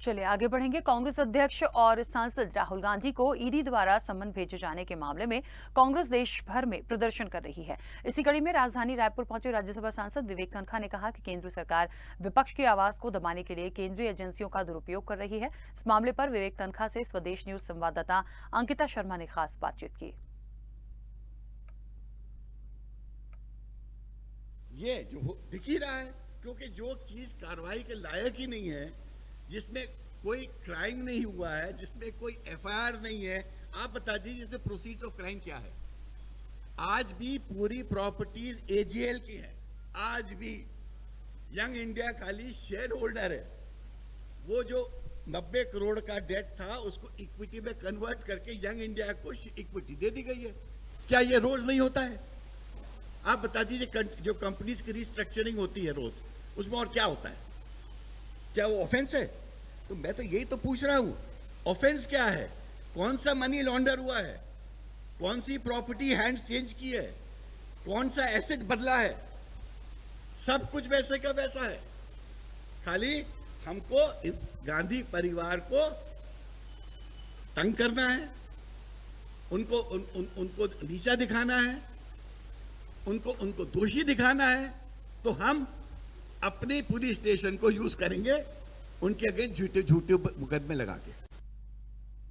चलिए आगे बढ़ेंगे। कांग्रेस अध्यक्ष और सांसद राहुल गांधी को ईडी द्वारा सम्मन भेजे जाने के मामले में कांग्रेस देश भर में प्रदर्शन कर रही है। इसी कड़ी में राजधानी रायपुर पहुंचे राज्यसभा सांसद विवेक तन्खा ने कहा कि केंद्र सरकार विपक्ष की आवाज को दबाने के लिए केंद्रीय एजेंसियों का दुरुपयोग कर रही है। इस मामले पर विवेक तन्खा से स्वदेश न्यूज संवाददाता अंकिता शर्मा ने खास बातचीत की। ये जो दिख ही रहा है, क्योंकि जो चीज कार्रवाई के लायक ही नहीं है, जिसमें कोई क्राइम नहीं हुआ है, जिसमें कोई एफआईआर नहीं है, आप बता दीजिए इसमें प्रोसीड्स ऑफ क्राइम क्या है। आज भी पूरी प्रॉपर्टीज एजीएल की है। आज भी यंग इंडिया खाली शेयर होल्डर है। वो जो 90 करोड़ का डेट था उसको इक्विटी में कन्वर्ट करके यंग इंडिया को इक्विटी दे दी गई है। क्या ये रोज नहीं होता है? आप बता दीजिए, जो कंपनीज की रिस्ट्रक्चरिंग होती है रोज, उसमें और क्या होता है? क्या वो ऑफेंस है? तो मैं तो यही तो पूछ रहा हूं, ऑफेंस क्या है? कौन सा मनी लॉन्डर हुआ है? कौन सी प्रॉपर्टी हैंड चेंज की है? कौन सा एसेट बदला है? सब कुछ वैसे का वैसा है। खाली हमको गांधी परिवार को तंग करना है, उनको नीचा दिखाना है, उनको दोषी दिखाना है। तो हम अपने पुलिस स्टेशन को यूज करेंगे उनके अगेंस्ट झूठे मुकदमे लगा के।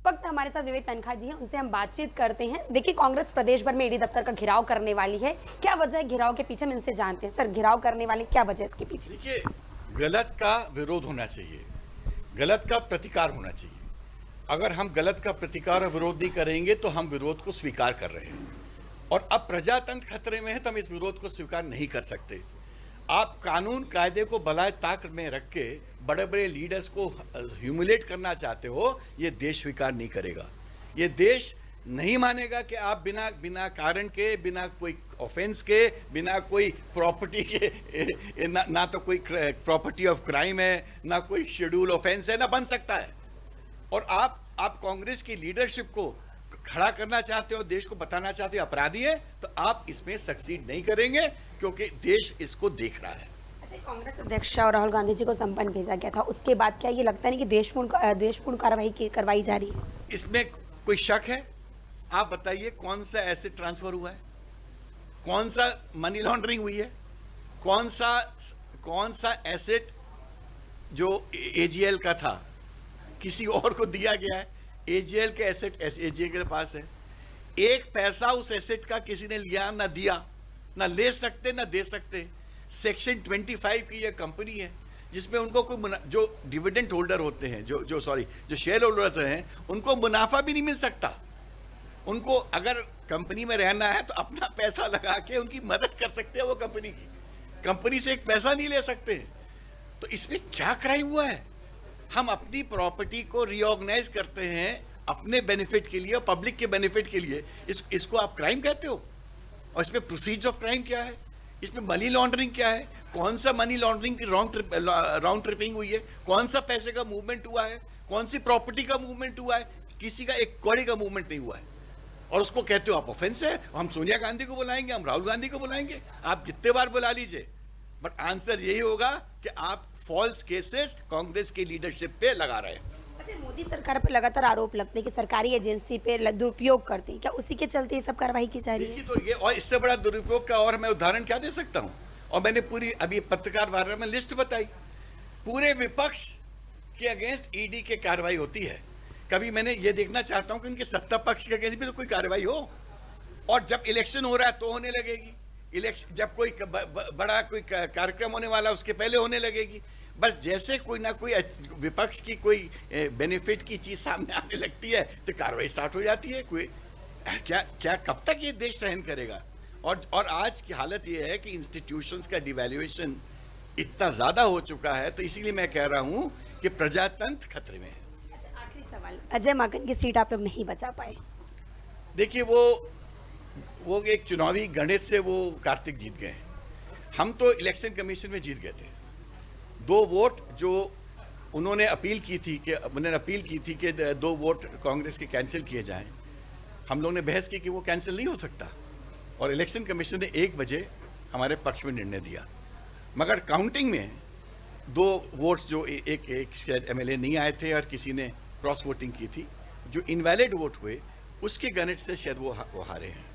वक्त हमारे साथ विवेक तन्खा जी हैं, उनसे हम बातचीत करते हैं। देखिए, कांग्रेस प्रदेश भर में ईडी दफ्तर का घेराव करने वाली है। क्या वजह है घेराव के पीछे? हम इनसे जानते हैं। सर, घेराव करने वाले क्या वजह है इसके पीछे? देखिए, गलत का विरोध होना चाहिए, गलत का प्रतिकार होना चाहिए। अगर हम गलत का प्रतिकार और विरोध नहीं करेंगे तो हम विरोध को स्वीकार कर रहे हैं, और अब प्रजातंत्र खतरे में है तो हम इस विरोध को स्वीकार नहीं कर सकते। आप कानून कायदे को बलाए ताक में रख के बड़े बड़े लीडर्स को ह्यूमिलेट करना चाहते हो, ये देश स्वीकार नहीं करेगा। ये देश नहीं मानेगा कि आप बिना कारण के, बिना कोई ऑफेंस के, बिना कोई प्रॉपर्टी के, ना तो कोई प्रॉपर्टी ऑफ क्राइम है, ना कोई शेड्यूल ऑफेंस है, ना बन सकता है। और आप कांग्रेस की लीडरशिप को खड़ा करना चाहते हो, देश को बताना चाहते हो अपराधी है, तो आप इसमें सक्सीड नहीं करेंगे, क्योंकि देश इसको देख रहा है। अच्छा, कांग्रेस अध्यक्ष और राहुल गांधी जी को सम्मन भेजा गया था, उसके बाद क्या ये लगता नहीं कि देशपूर्ण कार्रवाई करवाई जा रही है? इसमें कोई शक है? आप बताइए, कौन सा एसेट ट्रांसफर हुआ है? कौन सा मनी लॉन्ड्रिंग हुई है? कौन सा एसेट जो एजीएल का था किसी और को दिया गया है? एजीएल के एसेट एजीएल के पास है। एक पैसा उस एसेट का किसी ने लिया ना दिया, ना ले सकते ना दे सकते। सेक्शन 25 की यह कंपनी है जिसमें उनको कोई जो डिविडेंड होल्डर होते हैं, जो शेयर होल्डर्स हैं, उनको मुनाफा भी नहीं मिल सकता। उनको अगर कंपनी में रहना है तो अपना पैसा लगा के उनकी मदद कर सकते हैं। वो कंपनी से एक पैसा नहीं ले सकते। तो इसमें क्या क्राइम हुआ है? हम अपनी प्रॉपर्टी को रीऑर्गेनाइज करते हैं अपने बेनिफिट के लिए और पब्लिक के बेनिफिट के लिए। इसको आप क्राइम कहते हो? और इसमें प्रोसीड्स ऑफ क्राइम क्या है? इसमें मनी लॉन्ड्रिंग क्या है? कौन सा मनी लॉन्ड्रिंग की राउंड ट्रिपिंग हुई है? कौन सा पैसे का मूवमेंट हुआ है? कौन सी प्रॉपर्टी का मूवमेंट हुआ है? किसी का एक कौड़ी का मूवमेंट नहीं हुआ है, और उसको कहते हो आप ऑफेंस है। हम सोनिया गांधी को बुलाएंगे, हम राहुल गांधी को बुलाएंगे, आप जितने बार बुला लीजिए, बट आंसर यही होगा कि आप फॉल्स केसेस कांग्रेस की लीडरशिप पे लगा रहे हैं। अच्छा, मोदी सरकार पर लगातार आरोप लगते हैं कि सरकारी एजेंसी पे दुरुपयोग करती है। क्या उसी के चलते ये सब कार्रवाई की जा रही है? तो ये, और इससे बड़ा दुरुपयोग का और मैं उदाहरण क्या दे सकता हूं? और मैंने पूरी अभी पत्रकार वार्ता में लिस्ट बताई। पूरे विपक्ष के अगेंस्ट ईडी की कार्रवाई होती है। कभी मैंने ये देखना चाहता हूं कि उनके सत्ता पक्ष के अगेंस्ट भी तो कोई कार्रवाई हो। और जब इलेक्शन हो रहा है तो होने लगेगी, इलेक्शन जब कोई बड़ा कोई कार्यक्रम होने वाला उसके पहले होने लगेगी। बस जैसे कोई ना कोई विपक्ष की कोई बेनिफिट की चीज सामने आने लगती है तो कार्रवाई स्टार्ट हो जाती है। कोई क्या कब तक ये देश सहन करेगा? और आज की हालत ये है कि इंस्टीट्यूशंस का डिवैल्यूएशन इतना ज्यादा हो चुका है, तो इसीलिए मैं कह रहा हूं कि प्रजातंत्र खतरे में है। अच्छा, आखिरी सवाल, अजय माकन की सीट आप लोग नहीं बचा पाए। देखिए, वो एक चुनावी गणित से वो कार्तिक जीत गए। हम तो इलेक्शन कमीशन में जीत गए थे। 2 वोट जो उन्होंने अपील की थी कि 2 वोट कांग्रेस के कैंसिल किए जाएं, हम लोगों ने बहस की कि वो कैंसिल नहीं हो सकता, और इलेक्शन कमीशन ने 1 बजे हमारे पक्ष में निर्णय दिया। मगर काउंटिंग में 2 वोट्स जो एक शायद एमएलए नहीं आए थे और किसी ने क्रॉस वोटिंग की थी, जो इनवैलिड वोट हुए उसके गणित से शायद वो हारे हैं।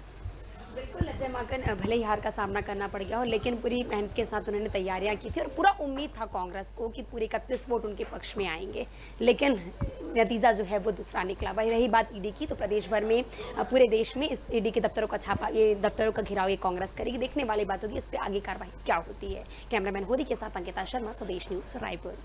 बिल्कुल अजय माकन भले ही हार का सामना करना पड़ गया हो, लेकिन पूरी मेहनत के साथ उन्होंने तैयारियां की थी और पूरा उम्मीद था कांग्रेस को कि पूरे 31 वोट उनके पक्ष में आएंगे, लेकिन नतीजा जो है वो दूसरा निकला। वही रही बात ईडी की, तो प्रदेश भर में पूरे देश में इस ईडी के दफ्तरों का छापा, ये दफ्तरों का घेराव ये कांग्रेस करेगी। देखने वाली बात होगी इस पर आगे कार्रवाई क्या होती है। कैमरामैन होरी के साथ अंकिता शर्मा, स्वदेश न्यूज, रायपुर।